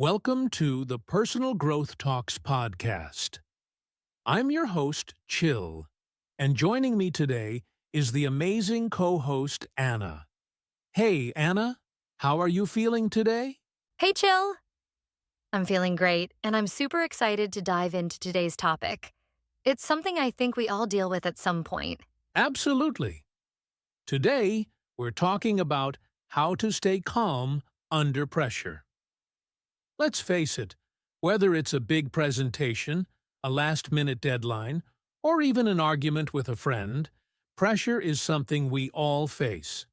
Welcome to the Personal Growth Talks podcast. I'm your host, Chill, and joining me today is the amazing co-host, Anna. Hey, Anna, how are you feeling today? Hey, Chill! I'm feeling great, and I'm super excited to dive into today's topic. It's something I think we all deal with at some point. Absolutely. Today, we're talking about how to stay calm under pressure. Let's face it, whether it's a big presentation, a last-minute deadline, or even an argument with a friend, pressure is something we all face.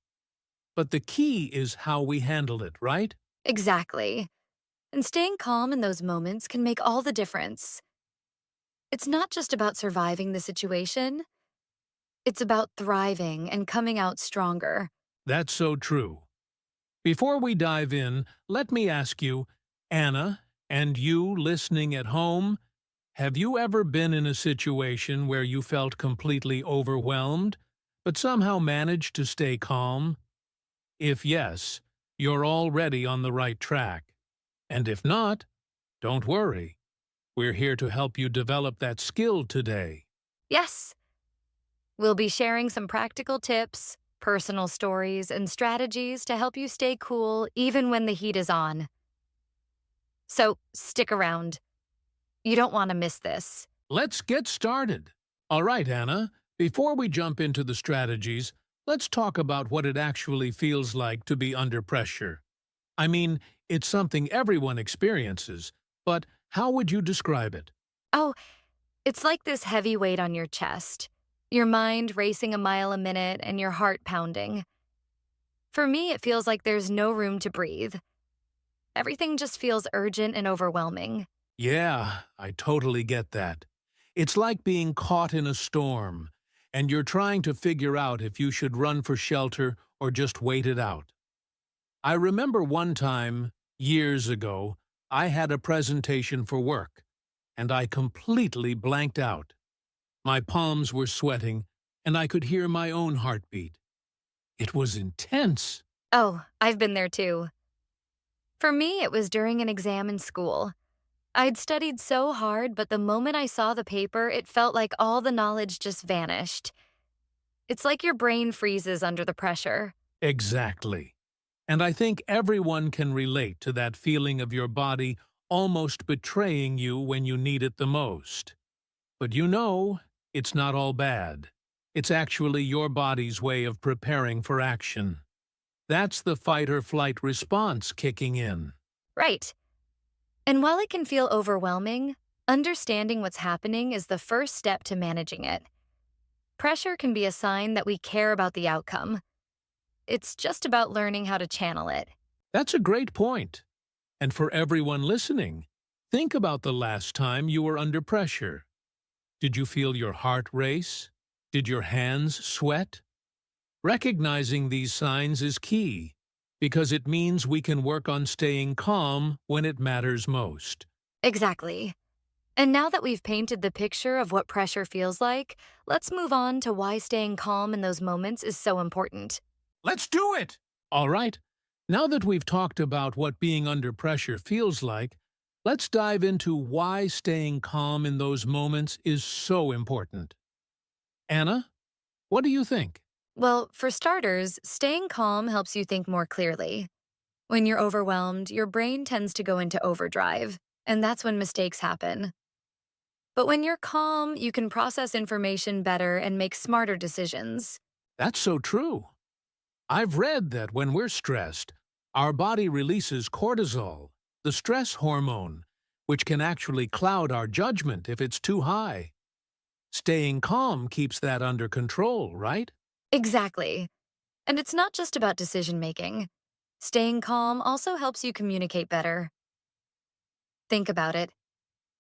But the key is how we handle it, right? Exactly. And staying calm in those moments can make all the difference. It's not just about surviving the situation, it's about thriving and coming out stronger. That's so true. Before we dive in, let me ask you, Anna, and you listening at home, have you ever been in a situation where you felt completely overwhelmed, but somehow managed to stay calm? If yes, you're already on the right track. And if not, don't worry. We're here to help you develop that skill today. Yes, we'll be sharing some practical tips, personal stories, and strategies to help you stay cool even when the heat is on. So stick around. You don't want to miss this. Let's get started. All right, Anna, before we jump into the strategies, let's talk about what it actually feels like to be under pressure. I mean, it's something everyone experiences, but how would you describe it? Oh, it's like this heavy weight on your chest, your mind racing a mile a minute and your heart pounding. For me, it feels like there's no room to breathe. Everything just feels urgent and overwhelming. Yeah, I totally get that. It's like being caught in a storm, and you're trying to figure out if you should run for shelter or just wait it out. I remember one time, years ago, I had a presentation for work, and I completely blanked out. My palms were sweating, and I could hear my own heartbeat. It was intense. Oh, I've been there too. For me, it was during an exam in school. I'd studied so hard, but the moment I saw the paper, it felt like all the knowledge just vanished. It's like your brain freezes under the pressure. Exactly. And I think everyone can relate to that feeling of your body almost betraying you when you need it the most. But you know, it's not all bad. It's actually your body's way of preparing for action. That's the fight-or-flight response kicking in. Right. And while it can feel overwhelming, understanding what's happening is the first step to managing it. Pressure can be a sign that we care about the outcome. It's just about learning how to channel it. That's a great point. And for everyone listening, think about the last time you were under pressure. Did you feel your heart race? Did your hands sweat? Recognizing these signs is key, because it means we can work on staying calm when it matters most. Exactly. And now that we've painted the picture of what pressure feels like, let's move on to why staying calm in those moments is so important. Let's do it! All right, now that we've talked about what being under pressure feels like, let's dive into why staying calm in those moments is so important. Anna, what do you think? Well, for starters, staying calm helps you think more clearly. When you're overwhelmed, your brain tends to go into overdrive, and that's when mistakes happen. But when you're calm, you can process information better and make smarter decisions. That's so true. I've read that when we're stressed, our body releases cortisol, the stress hormone, which can actually cloud our judgment if it's too high. Staying calm keeps that under control, right? Exactly. And it's not just about decision making. Staying calm also helps you communicate better. Think about it.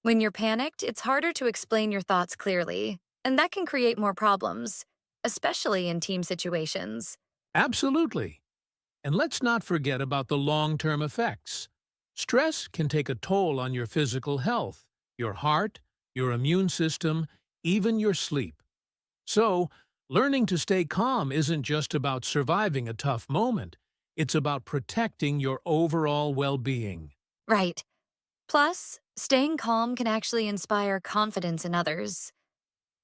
When you're panicked, it's harder to explain your thoughts clearly, and that can create more problems, especially in team situations. Absolutely. And let's not forget about the long-term effects. Stress can take a toll on your physical health, your heart, your immune system, even your sleep. So, learning to stay calm isn't just about surviving a tough moment. It's about protecting your overall well-being. Right. Plus, staying calm can actually inspire confidence in others.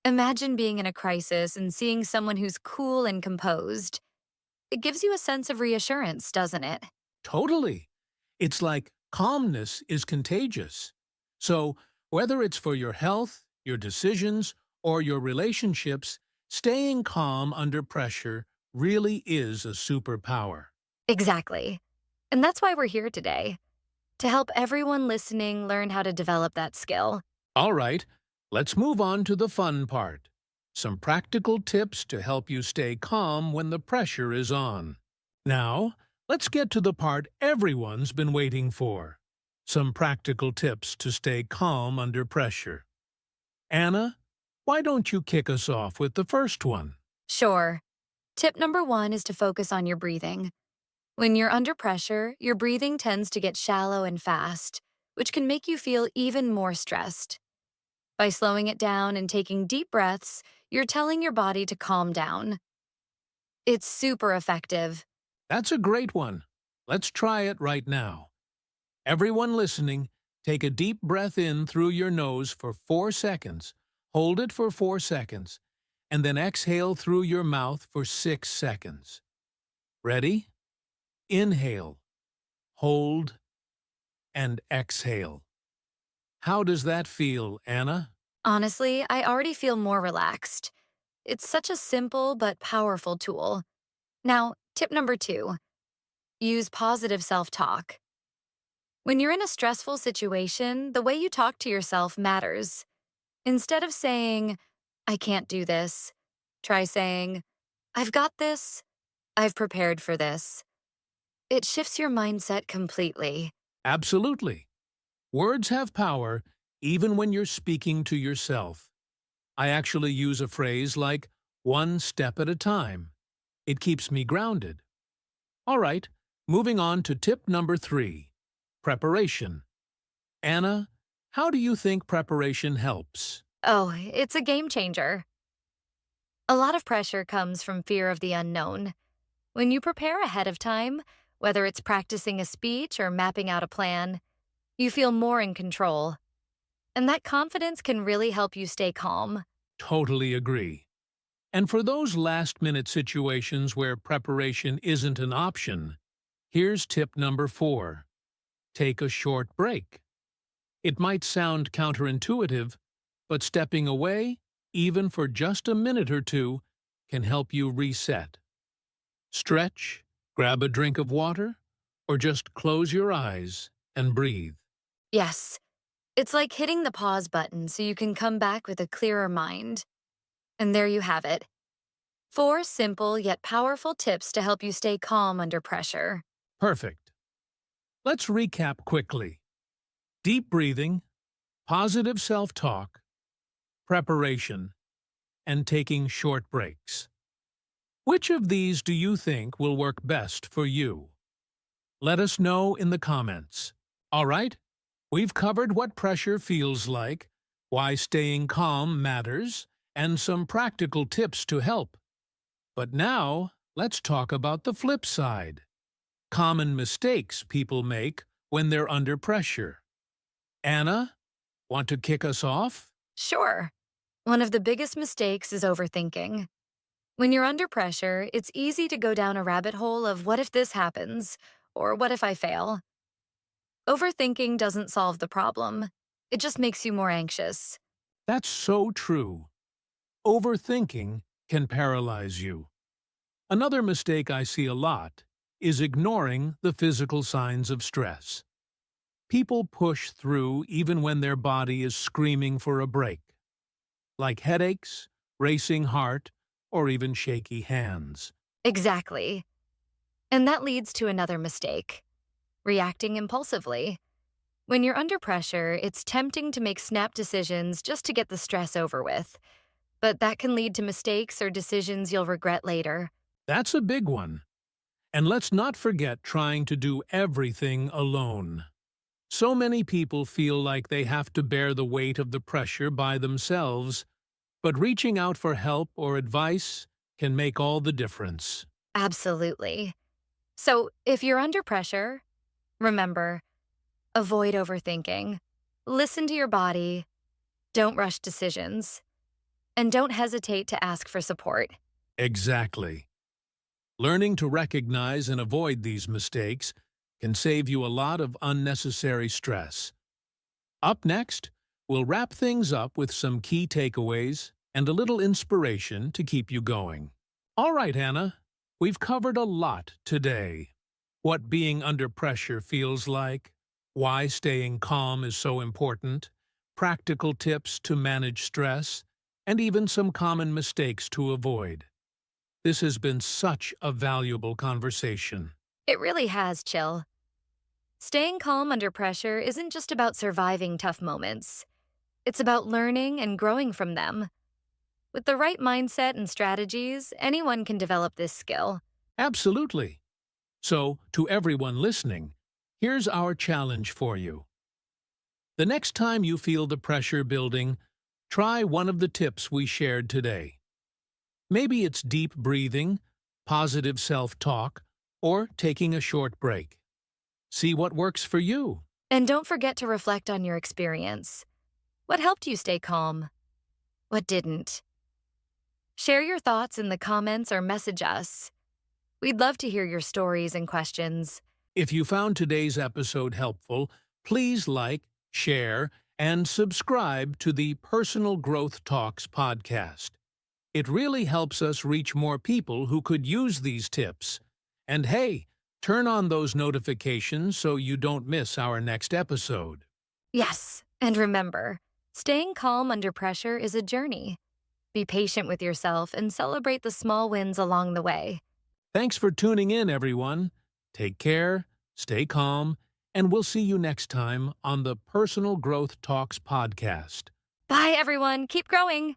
Imagine being in a crisis and seeing someone who's cool and composed. It gives you a sense of reassurance, doesn't it? Totally. It's like calmness is contagious. So, whether it's for your health, your decisions, or your relationships, staying calm under pressure really is a superpower. Exactly. And that's why we're here today, to help everyone listening learn how to develop that skill. All right, let's move on to the fun part. Some practical tips to help you stay calm when the pressure is on. Now, let's get to the part everyone's been waiting for. Some practical tips to stay calm under pressure. Anna, why don't you kick us off with the first one? Sure. Tip number one is to focus on your breathing. When you're under pressure, your breathing tends to get shallow and fast, which can make you feel even more stressed. By slowing it down and taking deep breaths, you're telling your body to calm down. It's super effective. That's a great one. Let's try it right now. Everyone listening, take a deep breath in through your nose for 4 seconds, hold it for 4 seconds, and then exhale through your mouth for 6 seconds. Ready? Inhale, hold, and exhale. How does that feel, Anna? Honestly, I already feel more relaxed. It's such a simple but powerful tool. Now, tip number two, use positive self talk. When you're in a stressful situation, the way you talk to yourself matters. Instead of saying, I can't do this, try saying, I've got this, I've prepared for this. It shifts your mindset completely. Absolutely. Words have power even when you're speaking to yourself. I actually use a phrase like, one step at a time. It keeps me grounded. All right, moving on to tip number 3, preparation. Anna, how do you think preparation helps? Oh, it's a game changer. A lot of pressure comes from fear of the unknown. When you prepare ahead of time, whether it's practicing a speech or mapping out a plan, you feel more in control. And that confidence can really help you stay calm. Totally agree. And for those last-minute situations where preparation isn't an option, here's tip number 4. Take a short break. It might sound counterintuitive, but stepping away, even for just a minute or two, can help you reset. Stretch, grab a drink of water, or just close your eyes and breathe. Yes, it's like hitting the pause button so you can come back with a clearer mind. And there you have it. 4 simple yet powerful tips to help you stay calm under pressure. Perfect. Let's recap quickly. Deep breathing, positive self-talk, preparation, and taking short breaks. Which of these do you think will work best for you? Let us know in the comments. All right? We've covered what pressure feels like, why staying calm matters, and some practical tips to help. But now, let's talk about the flip side. Common mistakes people make when they're under pressure. Anna, want to kick us off? Sure. One of the biggest mistakes is overthinking. When you're under pressure, it's easy to go down a rabbit hole of what if this happens, or what if I fail. Overthinking doesn't solve the problem. It just makes you more anxious. That's so true. Overthinking can paralyze you. Another mistake I see a lot is ignoring the physical signs of stress. People push through even when their body is screaming for a break, like headaches, racing heart, or even shaky hands. Exactly. And that leads to another mistake, reacting impulsively. When you're under pressure, it's tempting to make snap decisions just to get the stress over with. But that can lead to mistakes or decisions you'll regret later. That's a big one. And let's not forget trying to do everything alone. So many people feel like they have to bear the weight of the pressure by themselves, but reaching out for help or advice can make all the difference. Absolutely. So if you're under pressure, remember, avoid overthinking. Listen to your body, don't rush decisions, and don't hesitate to ask for support. Exactly. Learning to recognize and avoid these mistakes can save you a lot of unnecessary stress. Up next, we'll wrap things up with some key takeaways and a little inspiration to keep you going. All right, Anna, we've covered a lot today. What being under pressure feels like, why staying calm is so important, practical tips to manage stress, and even some common mistakes to avoid. This has been such a valuable conversation. It really has, Chill. Staying calm under pressure isn't just about surviving tough moments. It's about learning and growing from them. With the right mindset and strategies, anyone can develop this skill. Absolutely. So, to everyone listening, here's our challenge for you. The next time you feel the pressure building, try one of the tips we shared today. Maybe it's deep breathing, positive self-talk, or taking a short break. See what works for you. And don't forget to reflect on your experience. What helped you stay calm? What didn't? Share your thoughts in the comments or message us. We'd love to hear your stories and questions. If you found today's episode helpful, please like, share, and subscribe to the Personal Growth Talks podcast. It really helps us reach more people who could use these tips. And hey, turn on those notifications so you don't miss our next episode. Yes, and remember, staying calm under pressure is a journey. Be patient with yourself and celebrate the small wins along the way. Thanks for tuning in, everyone. Take care, stay calm, and we'll see you next time on the Personal Growth Talks podcast. Bye, everyone. Keep growing.